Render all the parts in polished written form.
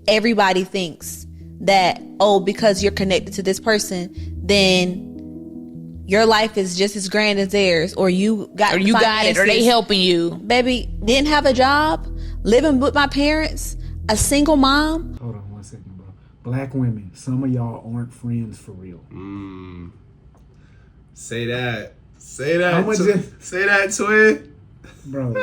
everybody thinks that, oh, because you're connected to this person, then your life is just as grand as theirs, or you got it, or they helping you. Baby, didn't have a job, living with my parents, a single mom. Hold on 1 second, bro. Black women, some of y'all aren't friends for real. Say that. Say that, twin. Bro,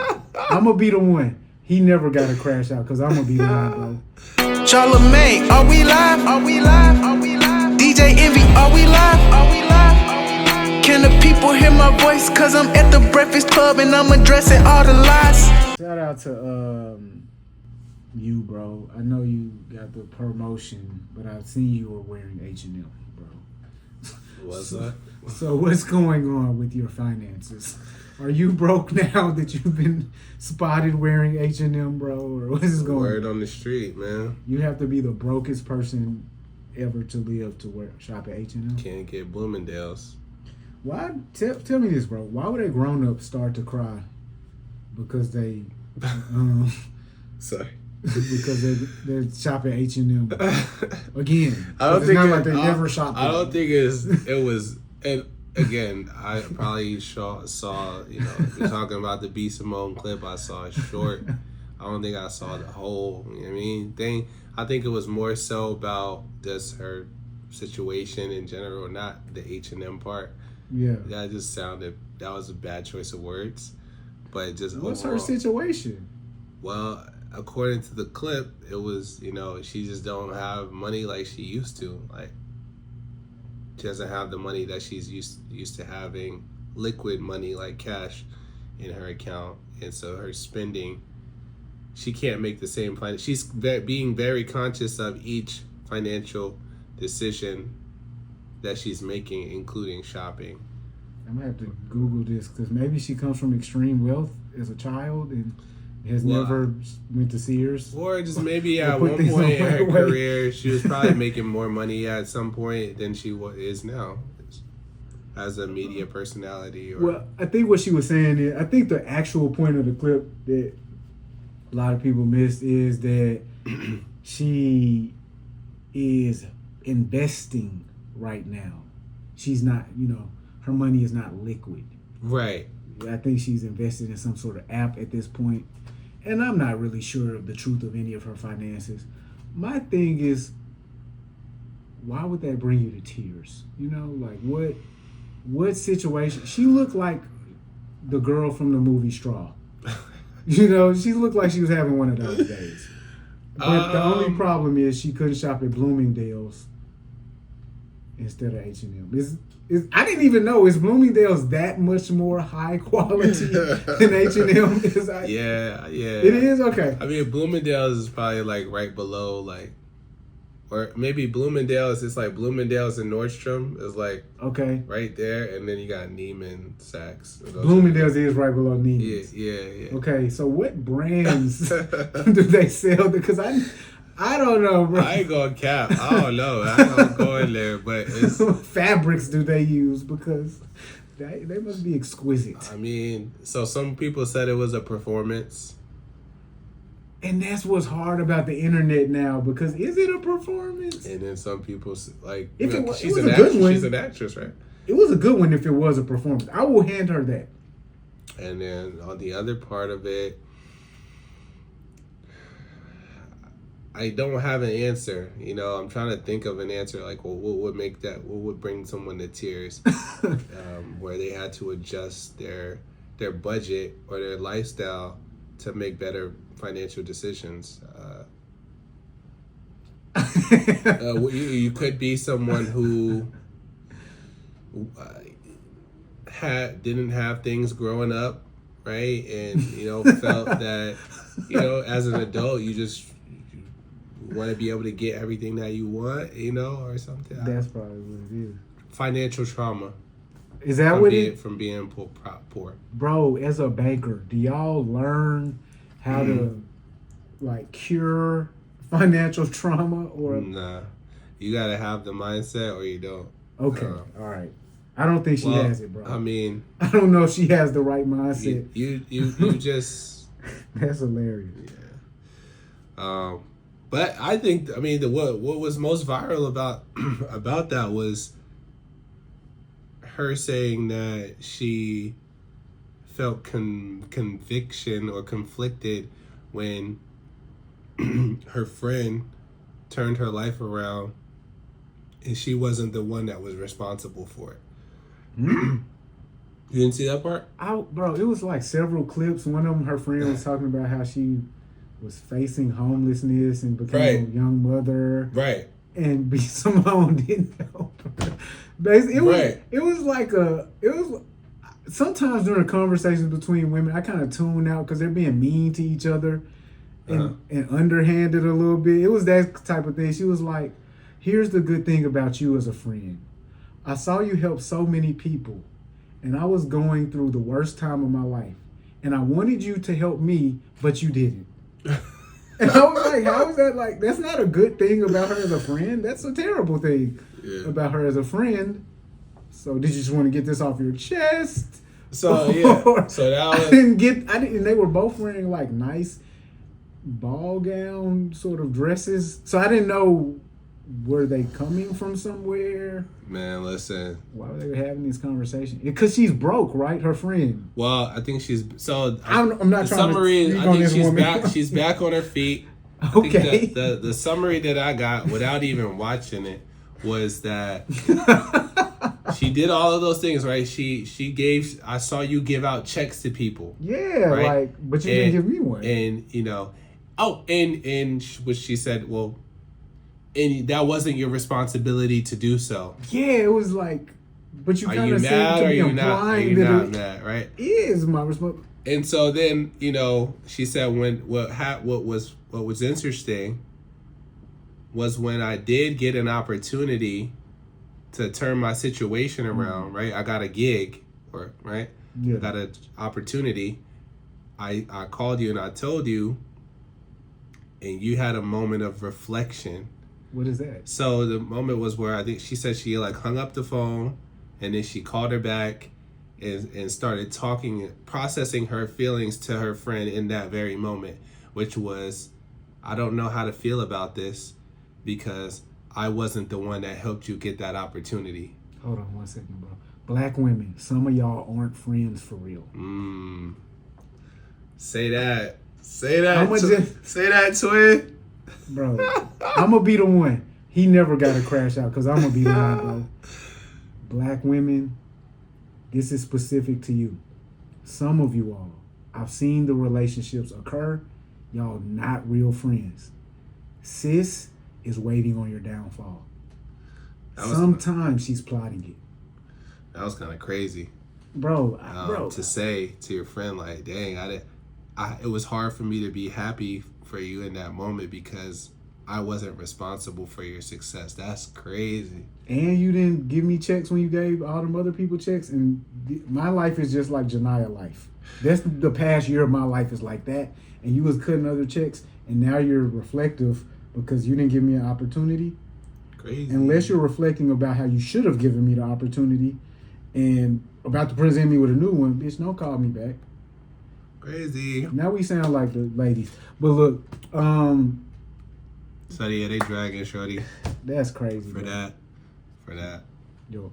I'm going to be the one. He never got to crash out because I'm going to be the one, bro. Charlamagne, are we live? Are we live? Are we live? DJ Envy, are we live? Are we live? Can the people hear my voice? Cause I'm at the Breakfast Club and I'm addressing all the lies. Shout out to you, bro. I know you got the promotion, but I've seen you were wearing H&M, bro. What's that? So what's going on with your finances? Are you broke now that you've been spotted wearing H&M, bro? Or what is going on? Word on the street, man. You have to be the brokest person ever to live to shop at H&M? Can't get Bloomingdale's. Why? Tell me this, bro. Why would a grown-up start to cry because they... Sorry. Because they're shopping at H&M again. I don't it's think not like they never shop. I don't think it was. And again, I probably saw. You know, if you're talking about the B Simone clip, I saw a short. I don't think I saw the whole. You know what I mean, thing. I think it was more so about just her situation in general, not the H&M part. Yeah, that just sounded. That was a bad choice of words, but just what's overall, her situation? Well, according to the clip, it was, you know, she just don't have money like she used to. Like, she doesn't have the money that she's used to having, liquid money like cash in her account, and so her spending, she can't make the same plan. She's being very conscious of each financial decision that she's making, including shopping. I'm gonna have to Google this because maybe she comes from extreme wealth as a child and has never went to Sears. Or just maybe at one point in her career, she was probably making more money at some point than she is now as a media personality. Well, I think what she was saying is, I think the actual point of the clip that a lot of people missed is that she is investing right now. She's not, you know, her money is not liquid. Right. I think she's invested in some sort of app at this point. And I'm not really sure of the truth of any of her finances. My thing is, why would that bring you to tears? You know, like what situation? She looked like the girl from the movie Straw. You know, she looked like she was having one of those days. But the only problem is she couldn't shop at Bloomingdale's instead of H&M. I didn't even know, is Bloomingdale's that much more high quality than H&M? Yeah. It is? Okay. I mean, Bloomingdale's is probably like right below, like, or maybe Bloomingdale's, it's like Bloomingdale's and Nordstrom is like right there, and then you got Neiman, Saks. Bloomingdale's is right below Neiman's. Yeah. Okay, so what brands do they sell? Because I don't know, bro. I ain't gonna cap. I don't know. I don't go in there, but it's... fabrics do they use? Because they must be exquisite. I mean, so some people said it was a performance. And that's what's hard about the internet now, because is it a performance? And then some people, like, if you know, it was, she's it was a good one. She's an actress, right? It was a good one if it was a performance. I will hand her that. And then on the other part of it, I don't have an answer. You know, I'm trying to think of an answer. Like, well, what would make that? What would bring someone to tears? Where they had to adjust their budget or their lifestyle to make better financial decisions. You could be someone who didn't have things growing up, right? And you know, felt that, you know, as an adult, you just want to be able to get everything that you want, you know, or something. That's probably what it is. Financial trauma. Is that what it is? From being poor. Bro, as a banker, do y'all learn how to, like, cure financial trauma? Or Nah. You got to have the mindset or you don't. Okay. All right. I don't think she has it, bro. I mean... I don't know if she has the right mindset. You just... That's hilarious. Yeah. But I think, I mean, what was most viral about that was her saying that she felt conviction or conflicted when her friend turned her life around and she wasn't the one that was responsible for it. You didn't see that part? Bro, it was like several clips. One of them, her friend was talking about how she was facing homelessness and became a young mother. Right. And B. Simone didn't help her. It was sometimes during conversations between women, I kind of tune out because they're being mean to each other and underhanded a little bit. It was that type of thing. She was like, here's the good thing about you as a friend. I saw you help so many people, and I was going through the worst time of my life, and I wanted you to help me, but you didn't. And I was like, how is that? Like, that's not a good thing about her as a friend. That's a terrible thing about her as a friend. So did you just want to get this off your chest? So yeah. So that was... I didn't. They were both wearing like nice ball gown sort of dresses. So I didn't know, were they coming from somewhere? Man, listen. Why were they having these conversations? Because she's broke, right? Her friend. Well, I think she's so. I'm not trying summary, to. I think she's back. She's back on her feet. Okay. The summary that I got without even watching it was that she did all of those things, right? She gave. I saw you give out checks to people. Yeah, right? but you didn't give me one. And and what she said, well, and that wasn't your responsibility to do so. Yeah, it was like, but you kind of seem to be implying are you that not mad, right? Is my responsibility. And so then, she said what was interesting was when I did get an opportunity to turn my situation around, right? I got a gig, right? Yeah. Got an opportunity. I called you and I told you, and you had a moment of reflection. What is that? So the moment was where I think she said she like hung up the phone, and then she called her back and started processing her feelings to her friend in that very moment, which was, I don't know how to feel about this because I wasn't the one that helped you get that opportunity. Hold on 1 second, bro. Black women, some of y'all aren't friends for real. Say that. Say that. Say that, twin. Bro, I'm going to be the one. He never got to crash out because I'm going to be the one, bro. Black women, this is specific to you. Some of you all, I've seen the relationships occur. Y'all not real friends. Sis is waiting on your downfall. Sometimes she's plotting it. That was kind of crazy. Bro. To say to your friend, like, dang, it was hard for me to be happy for you in that moment because I wasn't responsible for your success. That's crazy. And you didn't give me checks when you gave all them other people checks. And my life is just like Janiyah life. That's the past year of my life is like that. And you was cutting other checks. And now you're reflective because you didn't give me an opportunity. Crazy. Unless you're reflecting about how you should have given me the opportunity and about to present me with a new one, bitch, don't call me back. Crazy. Now we sound like the ladies. But look, so yeah, they dragging Shorty. That's crazy. For that. Yo,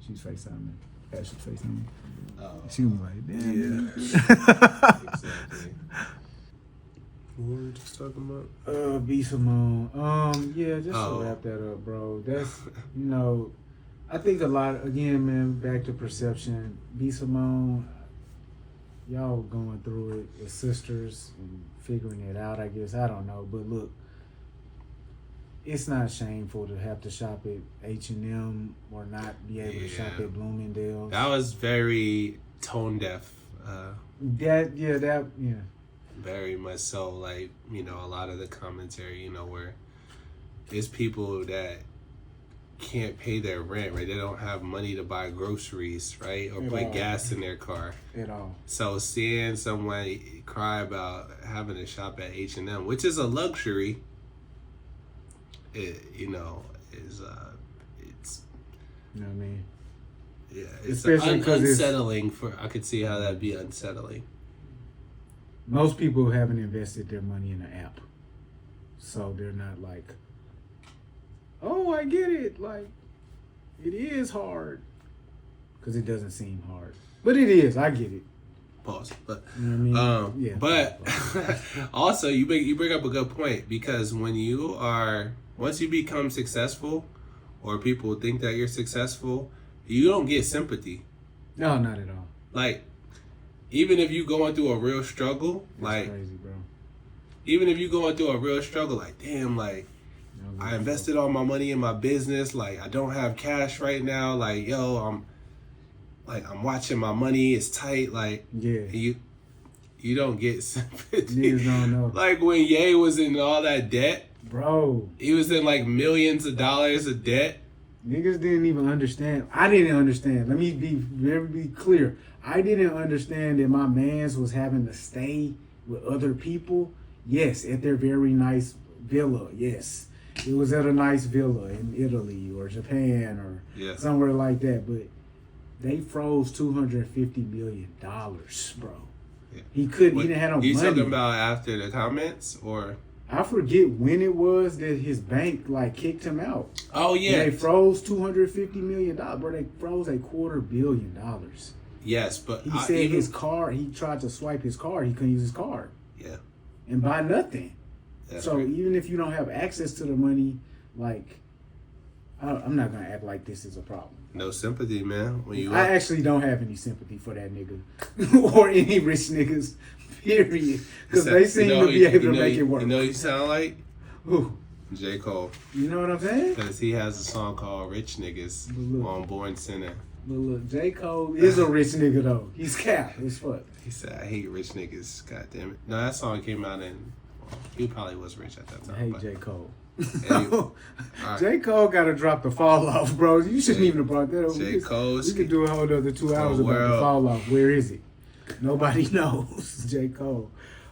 she's FaceTiming. She's FaceTiming. Oh. She was like, damn. Yeah. Exactly. What were we just talking about? B. Simone. Yeah, just to wrap that up, bro. That's, I think a lot, again, man, back to perception. B. Simone, y'all going through it as sisters and figuring it out, I guess. I don't know. But look, it's not shameful to have to shop at H&M or not be able to shop at Bloomingdale's. That was very tone deaf. Yeah. Very much so. Like, a lot of the commentary, where it's people that can't pay their rent, right? They don't have money to buy groceries, right? Or put gas in their car. At all. So seeing someone cry about having to shop at H&M, which is a luxury, is it's You know what I mean? Yeah, it's especially because unsettling. I could see how that'd be unsettling. Most people haven't invested their money in an app. So they're not like, oh, I get it. Like, it is hard. Because it doesn't seem hard. But it is. I get it. Pause. But, you know what I mean? Yeah. But also, you bring up a good point, because once you become successful, or people think that you're successful, you don't get sympathy. No, not at all. Like, even if you going through a real struggle, That's like, crazy, bro. even if you going through a real struggle, like, damn, like, I invested all my money in my business, like, I don't have cash right now, like, yo, I'm watching my money, it's tight, like, yeah. You don't get sympathy. Niggas don't know. Like, when Ye was in all that debt, bro, he was in like millions of dollars of debt. Niggas didn't even understand. I didn't understand. Let me be clear. I didn't understand that my mans was having to stay with other people. Yes, at their very nice villa. Yes, it was at a nice villa in Italy or Japan or somewhere like that. But they froze $250 million, bro. Yeah. He couldn't. He didn't have no money. You talking about after the comments, or? I forget when it was that his bank like kicked him out. Oh yeah, they froze $250 million, bro. They froze $250 million. Yes, but he said his card. He tried to swipe his card. He couldn't use his card. Yeah, and buy nothing. That's so right. Even if you don't have access to the money, like I'm not gonna act like this is a problem. No sympathy, man. I actually don't have any sympathy for that nigga or any rich niggas. Period. Because they seem to be able to make it work. You know who you sound like? Who? J. Cole. You know what I'm saying? Because he has a song called Rich Niggas on Born Sinner. But look, J. Cole is a rich nigga though. He's cap as fuck. He said, I hate rich niggas. God damn it. No, that song came out he probably was rich at that time. I hate J. Cole. Anyway, right. J. Cole gotta drop the fall off, bro. You shouldn't even have brought that up. J. Cole. We could do a whole other 2 hours about the fall off. Where is it? Nobody knows. J. Cole.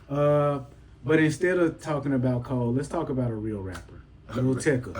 But instead of talking about Cole, let's talk about a real rapper. Lil Tecca.